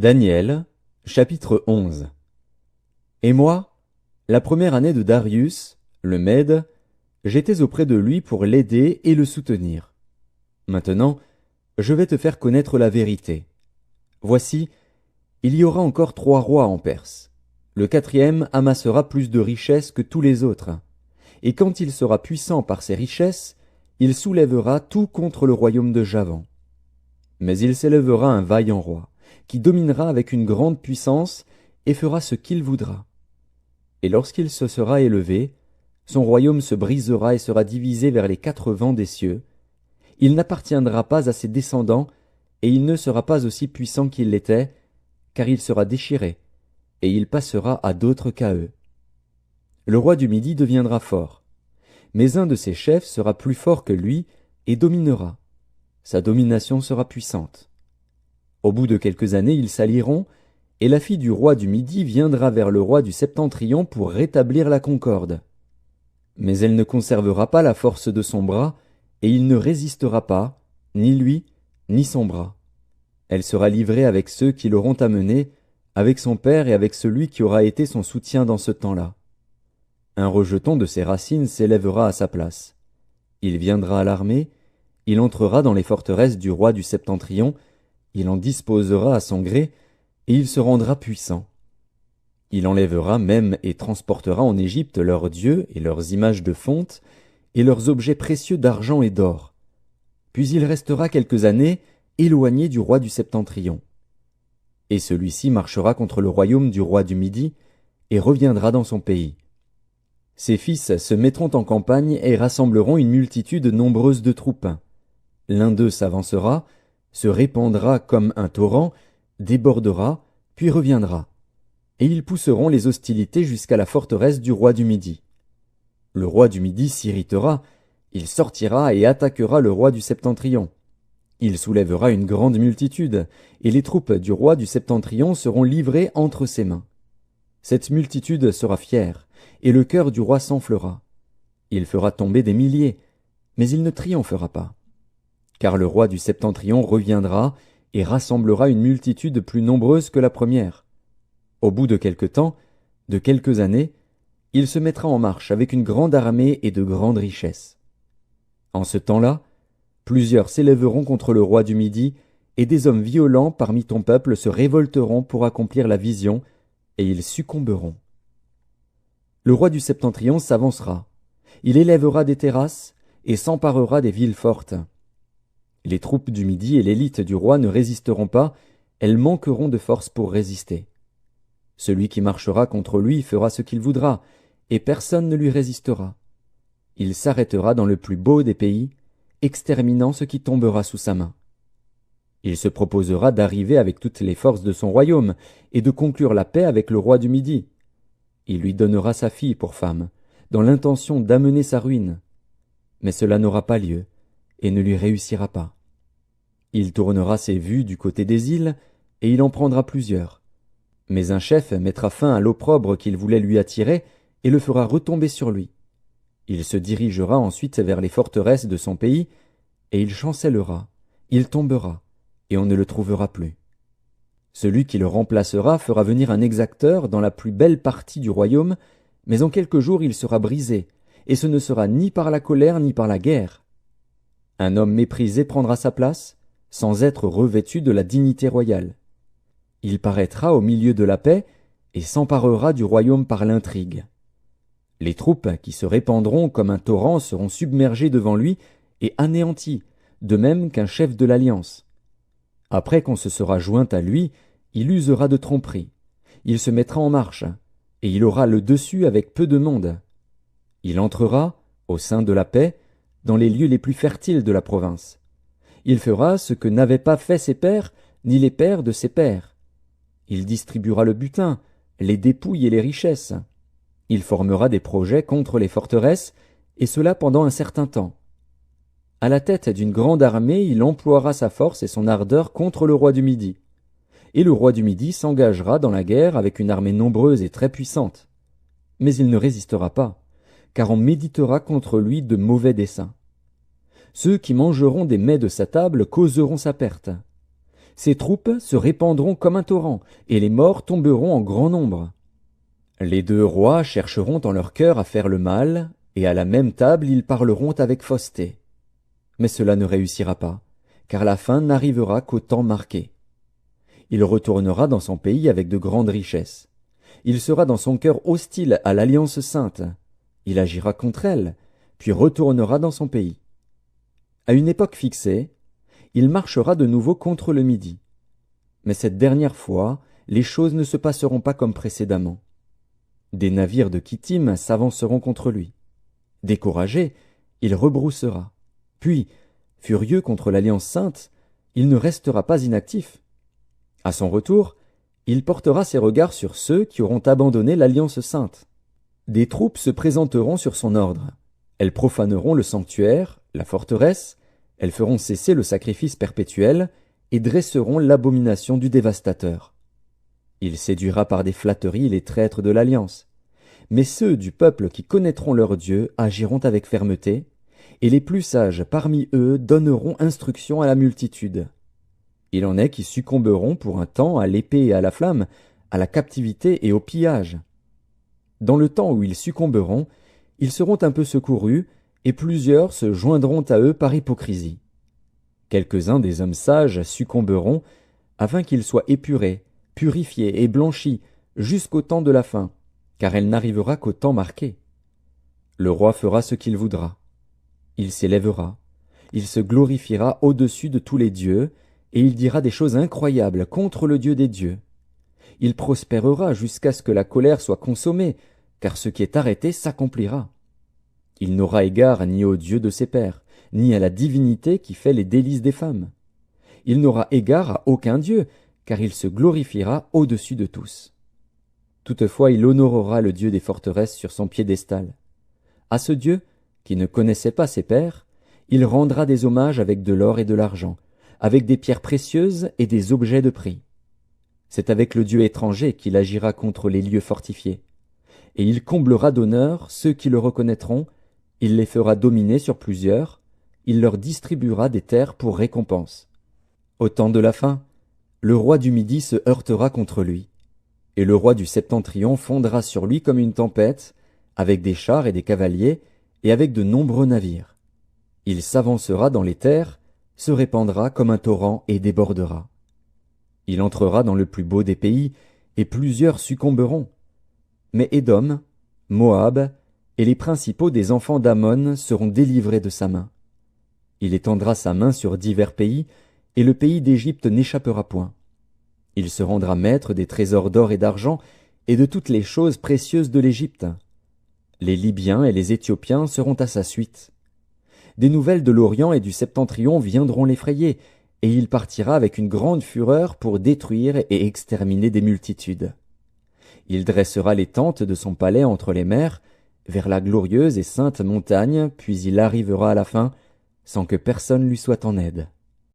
Daniel, chapitre 11. Et moi, la première année de Darius, le Mède, j'étais auprès de lui pour l'aider et le soutenir. Maintenant, je vais te faire connaître la vérité. Voici, il y aura encore 3 rois en Perse. Le 4e amassera plus de richesses que tous les autres. Et quand il sera puissant par ses richesses, il soulèvera tout contre le royaume de Javan. Mais il s'élèvera un vaillant roi, qui dominera avec une grande puissance et fera ce qu'il voudra. Et lorsqu'il se sera élevé, son royaume se brisera et sera divisé vers les 4 vents des cieux. Il n'appartiendra pas à ses descendants, et il ne sera pas aussi puissant qu'il l'était, car il sera déchiré, et il passera à d'autres qu'à eux. Le roi du Midi deviendra fort, mais un de ses chefs sera plus fort que lui et dominera. Sa domination sera puissante. Au bout de quelques années, ils s'allieront, et la fille du roi du Midi viendra vers le roi du Septentrion pour rétablir la concorde. Mais elle ne conservera pas la force de son bras, et il ne résistera pas, ni lui, ni son bras. Elle sera livrée avec ceux qui l'auront amenée, avec son père et avec celui qui aura été son soutien dans ce temps-là. Un rejeton de ses racines s'élèvera à sa place. Il viendra à l'armée, il entrera dans les forteresses du roi du Septentrion, il en disposera à son gré, et il se rendra puissant. Il enlèvera même et transportera en Égypte leurs dieux et leurs images de fonte, et leurs objets précieux d'argent et d'or. Puis il restera quelques années éloigné du roi du Septentrion. Et celui-ci marchera contre le royaume du roi du Midi, et reviendra dans son pays. Ses fils se mettront en campagne et rassembleront une multitude nombreuse de troupes. L'un d'eux s'avancera, se répandra comme un torrent, débordera, puis reviendra. Et ils pousseront les hostilités jusqu'à la forteresse du roi du Midi. Le roi du Midi s'irritera, il sortira et attaquera le roi du Septentrion. Il soulèvera une grande multitude, et les troupes du roi du Septentrion seront livrées entre ses mains. Cette multitude sera fière, et le cœur du roi s'enflera. Il fera tomber des milliers, mais il ne triomphera pas. Car le roi du Septentrion reviendra et rassemblera une multitude plus nombreuse que la première. Au bout de quelque temps, de quelques années, il se mettra en marche avec une grande armée et de grandes richesses. En ce temps-là, plusieurs s'élèveront contre le roi du Midi, et des hommes violents parmi ton peuple se révolteront pour accomplir la vision, et ils succomberont. Le roi du Septentrion s'avancera, il élèvera des terrasses, et s'emparera des villes fortes. Les troupes du Midi et l'élite du roi ne résisteront pas, elles manqueront de force pour résister. Celui qui marchera contre lui fera ce qu'il voudra, et personne ne lui résistera. Il s'arrêtera dans le plus beau des pays, exterminant ce qui tombera sous sa main. Il se proposera d'arriver avec toutes les forces de son royaume, et de conclure la paix avec le roi du Midi. Il lui donnera sa fille pour femme, dans l'intention d'amener sa ruine. Mais cela n'aura pas lieu, et ne lui réussira pas. Il tournera ses vues du côté des îles, et il en prendra plusieurs. Mais un chef mettra fin à l'opprobre qu'il voulait lui attirer, et le fera retomber sur lui. Il se dirigera ensuite vers les forteresses de son pays, et il chancellera, il tombera, et on ne le trouvera plus. Celui qui le remplacera fera venir un exacteur dans la plus belle partie du royaume, mais en quelques jours il sera brisé, et ce ne sera ni par la colère ni par la guerre. Un homme méprisé prendra sa place, sans être revêtu de la dignité royale. Il paraîtra au milieu de la paix, et s'emparera du royaume par l'intrigue. Les troupes qui se répandront comme un torrent seront submergées devant lui et anéanties, de même qu'un chef de l'alliance. Après qu'on se sera joint à lui, il usera de tromperie. Il se mettra en marche, et il aura le dessus avec peu de monde. Il entrera, au sein de la paix, dans les lieux les plus fertiles de la province. Il fera ce que n'avaient pas fait ses pères, ni les pères de ses pères. Il distribuera le butin, les dépouilles et les richesses. Il formera des projets contre les forteresses, et cela pendant un certain temps. À la tête d'une grande armée, il emploiera sa force et son ardeur contre le roi du Midi. Et le roi du Midi s'engagera dans la guerre avec une armée nombreuse et très puissante. Mais il ne résistera pas, car on méditera contre lui de mauvais desseins. Ceux qui mangeront des mets de sa table causeront sa perte. Ses troupes se répandront comme un torrent, et les morts tomberont en grand nombre. Les deux rois chercheront en leur cœur à faire le mal, et à la même table ils parleront avec fausseté. Mais cela ne réussira pas, car la fin n'arrivera qu'au temps marqué. Il retournera dans son pays avec de grandes richesses. Il sera dans son cœur hostile à l'Alliance sainte. Il agira contre elle, puis retournera dans son pays. À une époque fixée, il marchera de nouveau contre le Midi. Mais cette dernière fois, les choses ne se passeront pas comme précédemment. Des navires de Kittim s'avanceront contre lui. Découragé, il rebroussera. Puis, furieux contre l'Alliance sainte, il ne restera pas inactif. À son retour, il portera ses regards sur ceux qui auront abandonné l'Alliance sainte. Des troupes se présenteront sur son ordre. Elles profaneront le sanctuaire, la forteresse, elles feront cesser le sacrifice perpétuel et dresseront l'abomination du dévastateur. Il séduira par des flatteries les traîtres de l'Alliance. Mais ceux du peuple qui connaîtront leur Dieu agiront avec fermeté, et les plus sages parmi eux donneront instruction à la multitude. Il en est qui succomberont pour un temps à l'épée et à la flamme, à la captivité et au pillage. Dans le temps où ils succomberont, ils seront un peu secourus, et plusieurs se joindront à eux par hypocrisie. Quelques-uns des hommes sages succomberont, afin qu'ils soient épurés, purifiés et blanchis, jusqu'au temps de la fin, car elle n'arrivera qu'au temps marqué. Le roi fera ce qu'il voudra. Il s'élèvera, il se glorifiera au-dessus de tous les dieux, et il dira des choses incroyables contre le Dieu des dieux. Il prospérera jusqu'à ce que la colère soit consommée, car ce qui est arrêté s'accomplira. Il n'aura égard ni au Dieu de ses pères, ni à la divinité qui fait les délices des femmes. Il n'aura égard à aucun Dieu, car il se glorifiera au-dessus de tous. Toutefois il honorera le Dieu des forteresses sur son piédestal. À ce Dieu, qui ne connaissait pas ses pères, il rendra des hommages avec de l'or et de l'argent, avec des pierres précieuses et des objets de prix. C'est avec le Dieu étranger qu'il agira contre les lieux fortifiés. Et il comblera d'honneur ceux qui le reconnaîtront, il les fera dominer sur plusieurs, il leur distribuera des terres pour récompense. Au temps de la fin, le roi du Midi se heurtera contre lui, et le roi du Septentrion fondera sur lui comme une tempête, avec des chars et des cavaliers, et avec de nombreux navires. Il s'avancera dans les terres, se répandra comme un torrent et débordera. Il entrera dans le plus beau des pays, et plusieurs succomberont. Mais Édom, Moab, et les principaux des enfants d'Ammon seront délivrés de sa main. Il étendra sa main sur divers pays, et le pays d'Égypte n'échappera point. Il se rendra maître des trésors d'or et d'argent, et de toutes les choses précieuses de l'Égypte. Les Libyens et les Éthiopiens seront à sa suite. Des nouvelles de l'Orient et du Septentrion viendront l'effrayer, et il partira avec une grande fureur pour détruire et exterminer des multitudes. Il dressera les tentes de son palais entre les mers, vers la glorieuse et sainte montagne, puis il arrivera à la fin, sans que personne lui soit en aide.